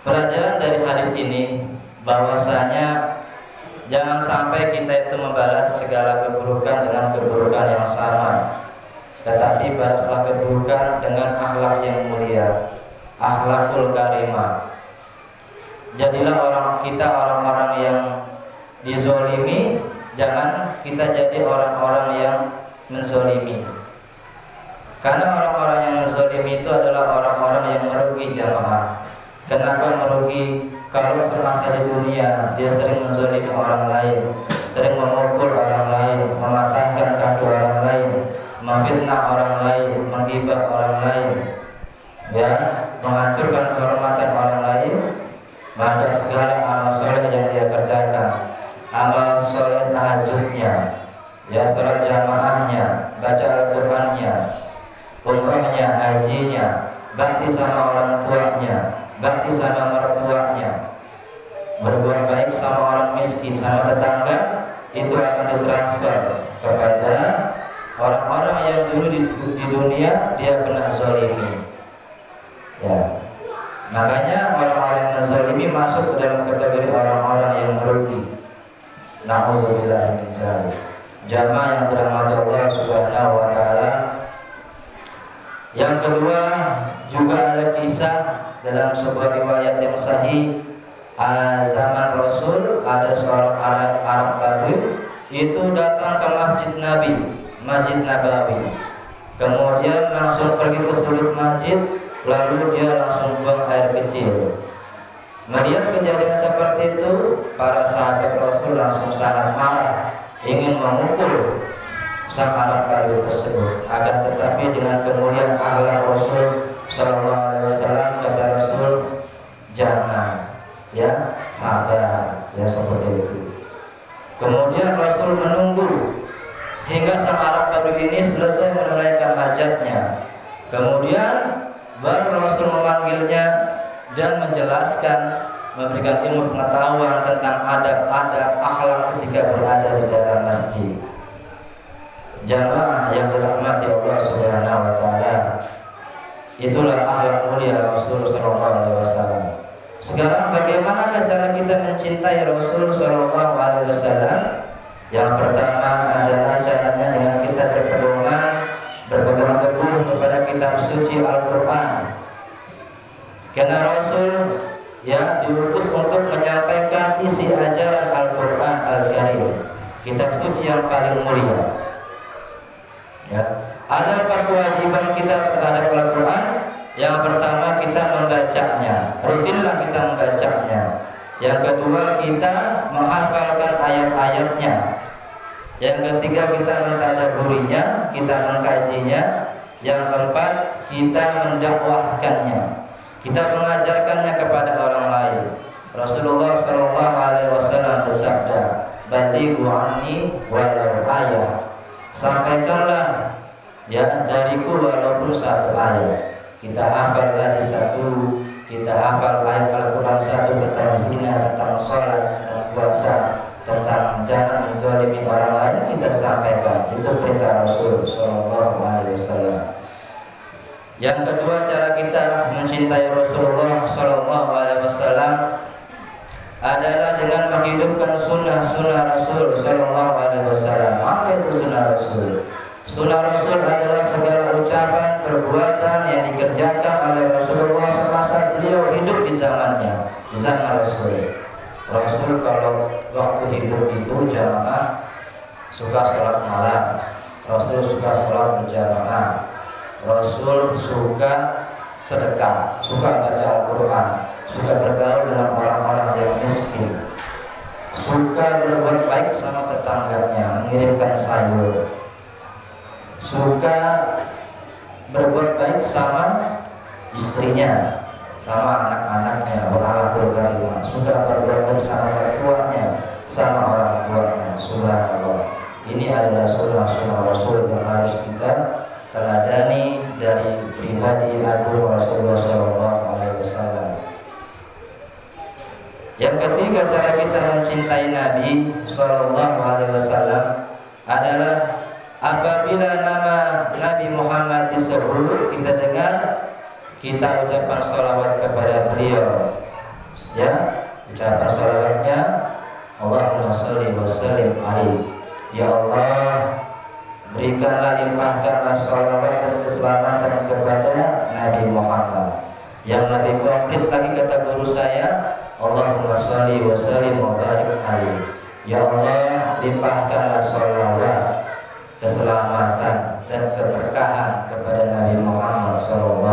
Pelajaran dari hadis ini bahwasanya jangan sampai kita itu membalas segala keburukan dengan keburukan yang sama, tetapi balaslah keburukan dengan akhlak yang mulia, akhlakul karimah. Jadilah orang-orang yang dizolimi, jangan kita jadi orang-orang yang menzolimi. Karena orang-orang yang menzolimi itu adalah orang-orang yang merugi jamaah. Kenapa merugi? Kalau semasa di dunia dia sering menzolimi orang lain, sering memukul orang lain, mematahkan kaki orang lain, memfitnah orang lain, menggibah orang lain, ya, menghancurkan kehormatan orang lain, maka segala amal soleh yang dia kerjakan, amal soleh tahajudnya, ya, salat jamaahnya, baca Al-Qur'annya, umrahnya, hajinya, bakti sama orang tuanya, bakti sama mertuanya, berbuat baik sama orang miskin, sama tetangga, itu akan ditransfer kepada orang-orang yang dulu di dunia dia pernah zalimi. Ya, makanya orang-orang yang zalimi masuk ke dalam kategori orang-orang yang merugi. Nauzubillah min dzalik. Jamaah yang dirahmati Allah Subhanahu wa taala. Yang kedua, juga ada kisah dalam sebuah riwayat yang sahih, zaman Rasul ada seorang Arab Badui itu datang ke Masjid Nabi, Masjid Nabawi. Kemudian langsung pergi ke sudut masjid, lalu dia langsung buang air kecil. Melihat kejadian seperti itu, para sahabat Rasul langsung sangat marah, ingin memukul sang Arab Badui tersebut. Akan tetapi dengan kemuliaan akhlak Rasul Sallallahu Alaihi Wasallam, kata Rasul, jangan, ya, sabar, ya, seperti itu. Kemudian Rasul menunggu hingga sang Arab Badui ini selesai menunaikan hajatnya. Kemudian baru Rasul memanggilnya dan menjelaskan, memberikan ilmu pengetahuan tentang adab-adab akhlak ketika berada di dalam masjid. Jamaah yang dirahmati Allah Subhanahu wa taala, itulah akhlak mulia Rasul sallallahu alaihi wasallam. Sekarang bagaimanakah cara kita mencintai Rasul sallallahu alaihi wasallam? Yang pertama adalah caranya dengan kita berpedoman, berpegang teguh kepada kitab suci Al-Qur'an. Karena Rasul, ya, diutus untuk menyampaikan isi ajaran Al-Qur'an Al-Karim, kitab suci yang paling mulia. Ya, ada 4 kewajiban kita terhadap Al-Quran. Yang pertama, kita membacanya, rutinlah kita membacanya. Yang kedua, kita menghafalkan ayat-ayatnya. Yang ketiga, kita mentadaburinya, kita mengkajinya. Yang keempat, kita mendakwahkannya, kita mengajarkannya kepada orang lain. Rasulullah SAW bersabda, "Balighu anni walau ayat." Sampaikanlah, ya, dariku walaupun 1 ayat. Kita hafal hadis 1, kita hafal ayat Al-Quran 1 tentang zina, tentang sholat dan puasa, tentang jangan menzalimi orang lain, kita sampaikan. Itu perintah Rasul Sallallahu Alaihi Wasallam. Yang kedua, cara kita mencintai Rasulullah Sallallahu Alaihi Wasallam adalah dengan menghidupkan sunnah-sunnah Rasul Sallallahu Alaihi Wasallam. Apa itu sunnah Rasul? Sunnah Rasul adalah segala ucapan, perbuatan yang dikerjakan oleh Rasulullah semasa beliau hidup di zamannya, di zaman Rasul. Rasul kalau waktu hidup itu jamaah suka sholat malam, Rasul suka sholat berjamaah, Rasul suka sedekah, suka baca Al-Quran, suka bergaul dengan orang-orang yang miskin, suka berbuat baik sama tetangganya, mengirimkan sayur, suka berbuat baik sama istrinya, sama anak-anaknya, orang keluarganya, suka berbuat baik sama mertuanya, sama orang tuanya. Subhanallah. Ini adalah sunnah-sunnah Rasul yang harus kita teladani dari pribadi agung Rasulullah SAW. Yang ketiga, cara kita mencintai Nabi SAW adalah apabila nama Nabi Muhammad disebut, kita dengar, kita ucapkan sholawat kepada beliau. Ya, ucapan salawatnya Allahumma sholli wa sallim alaihi. Ya Allah, berikanlah limpahkanlah sholawat dan keselamatan kepada Nabi Muhammad. Yang lebih komplit lagi kata guru saya, Allahumma sholli wa sallim wa barik alaihi. Ya Allah, limpahkanlah sholawat, keselamatan dan keberkahan kepada Nabi Muhammad SAW.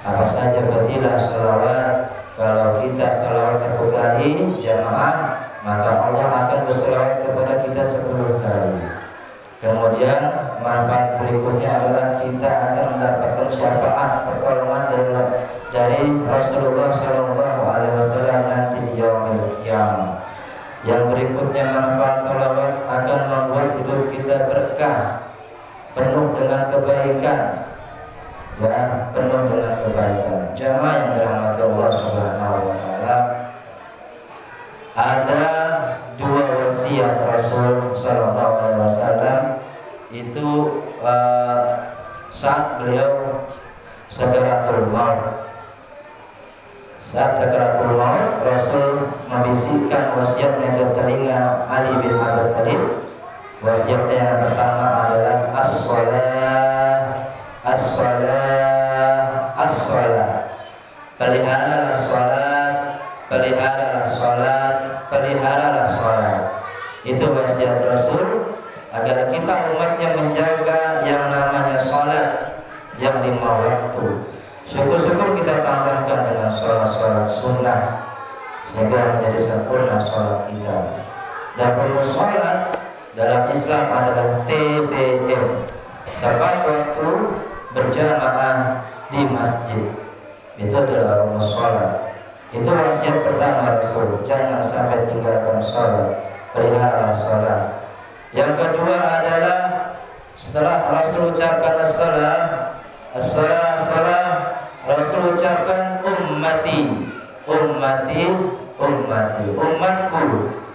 Apa saja fadilah sholawat? Kalau kita sholawat 1 kali jamaah, maka Allah akan berselawat kepada kita 10 kali. Kemudian manfaat berikutnya adalah kita akan mendapatkan syafaat pertolongan dari Rasulullah SAW nanti di yaumil qiyamah. Yang berikutnya manfaat sholawat akan membuat hidup kita berkah, penuh dengan kebaikan, ya, penuh dengan kebaikan. Jamaah yang dirahmati Allah Subhanahu wa taala, ada 2 wasiat Rasul sallallahu alaihi wasallam itu saat beliau sakaratul maut. Saat sakaratul maut, Rasul membisikkan wasiatnya ke telinga Ali bin Abi Thalib. Wasiatnya yang pertama adalah as-shalah, as-shalah, as-shalah. Peliharalah salat, peliharalah salat, peliharalah salat. Itu wasiat Rasul agar kita umatnya menjaga yang namanya salat yang 5 waktu. Syukur-syukur kita tambahkan dengan sholat-sholat sunnah sehingga menjadi sempurna sholat kita. Dan rumus sholat dalam Islam adalah TBM, tepat waktu berjamaah di masjid. Itu adalah rumus sholat. Itu wasiat pertama Rasul, jangan sampai tinggalkan sholat, peliharalah sholat. Yang kedua adalah setelah Rasul ucapkan as-salah, as-salah, as-salah, Rasul ucapkan ummati, ummati, ummati, umatku,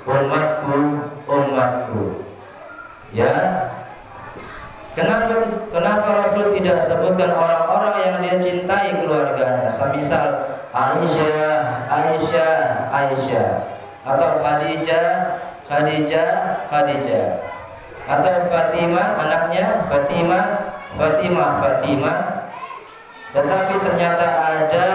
umatku, umatku. Ya, kenapa Rasul tidak sebutkan orang-orang yang dia cintai keluarganya, semisal Aisyah, Aisyah, Aisyah, atau Khadijah, Khadijah, Khadijah, atau Fatimah, anaknya Fatimah, Fatimah, Fatimah. Tetapi ternyata ada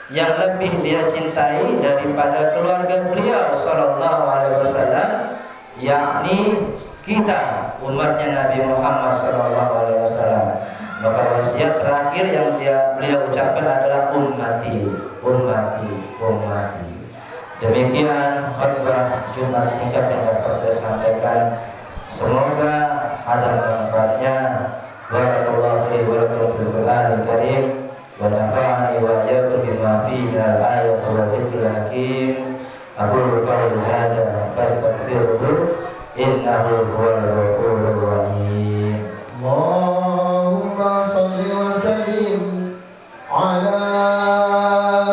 yang lebih dia cintai daripada keluarga beliau sallallahu alaihi wasallam, yakni kita umatnya Nabi Muhammad sallallahu alaihi wasallam. Maka wasiat terakhir yang beliau ucapkan adalah ummati, ummati, ummati. Demikian khutbah Jumat singkat yang dapat saya sampaikan. Semoga ada manfaatnya. Barakallahu li wa lakum fil Qur'anil Karim wa nafa'ani wa iyyakum bima fihi minal ayati wa dzikril hakim. Aqulu qawli hadza fastaghfiruhu innahu huwal ghafurur rahim. Allahumma shalli wa sallim ala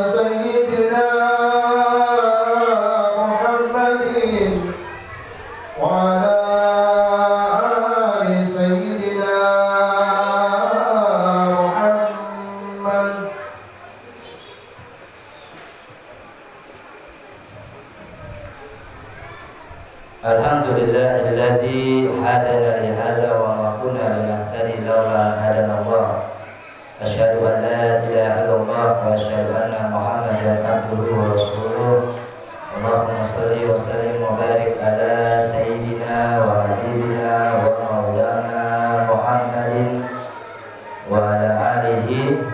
sayyidina Muhammadin wa ala Alhamdulillahilladzi hadana li hadza wa ma kunna linahtadi laula hadana Allah. Asyhadu an la ilaha illallah wa asyhadu anna Muhammadan abduhu wa rasuluh. Allahumma shalli wa sallim wa barik ala sayyidina wa habibina wa maulana Muhammadin wa ala alihi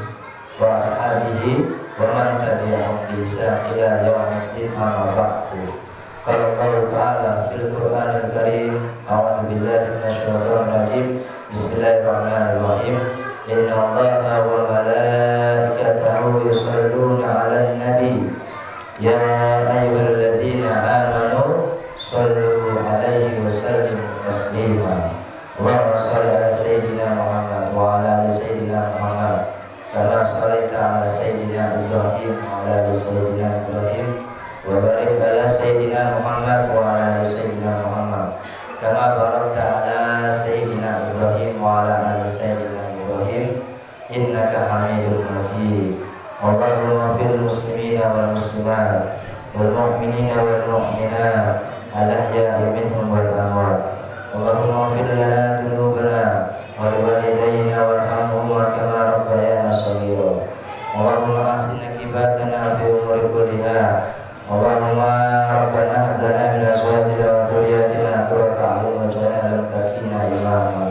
wa ashabihi wa man tabi'ahum bi ihsan ila yaumil amma ba'du. Qala Allah Ta'ala fil Qur'anil Karim, a'udzu billahi minasyaitonir rajim. Bismillahirrahmanirrahim. Inna Allaha wa malaikatahu yusholluna 'alan nabi. Ya ayyuhalladzina amanu shallu 'alaihi wa sallimu taslima. Allahumma shalli 'ala sayyidina Muhammad wa 'ala ali sayyidina Muhammad kama shallaita 'ala sayyidina Ibrahim wa 'ala ali sayyidina Ibrahim. Wa barik ala sayyidina Muhammad wa ala sayyidina Muhammad kama barakta ala sayyidina Ibrahim wa ala ali sayyidina Ibrahim innaka Hamidum Majid. Allahumma fil muslimin muslimat wal mu'minina wal mu'minat al-ahya'i minhum wal amwat. Allahumma ighfir lana dhunubana wa liwalidayna warhamhuma kama rabbayana shaghira. Allahumma ahsin akibatana fi umuri kulliha. Allahumma rabbana hab lana min azwajina wa dhurriyyatina qurrata a'yun waj'alna lil muttaqina imama.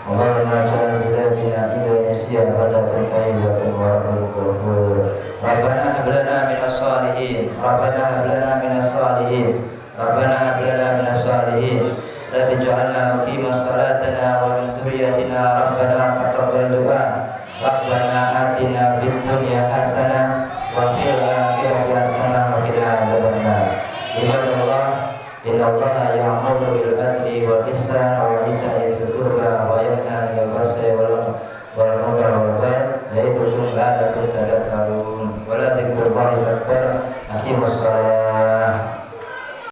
Allahumma ij'al biladina Indonesia balatan thayyibatan wa rabbul ghafur. Rabbana hab lana minas salihin. Rabbana hab lana minas salihin. Rabbana hab lana minas salihin. Rabbi ij'alna muqimas salatana wa min dhurriyyatina rabbana taqabbal du'a. Rabbana atina fid dunya hasanah wa fil akhirati hasanah wa qina adzabannar. Ibadallah, innallaha ya'muru bil adli wal ihsani wa ita'i dzil qurba wa yanha 'anil fahsya'i wal munkari wal baghi ya'idukum la'allakum tadhakkarun.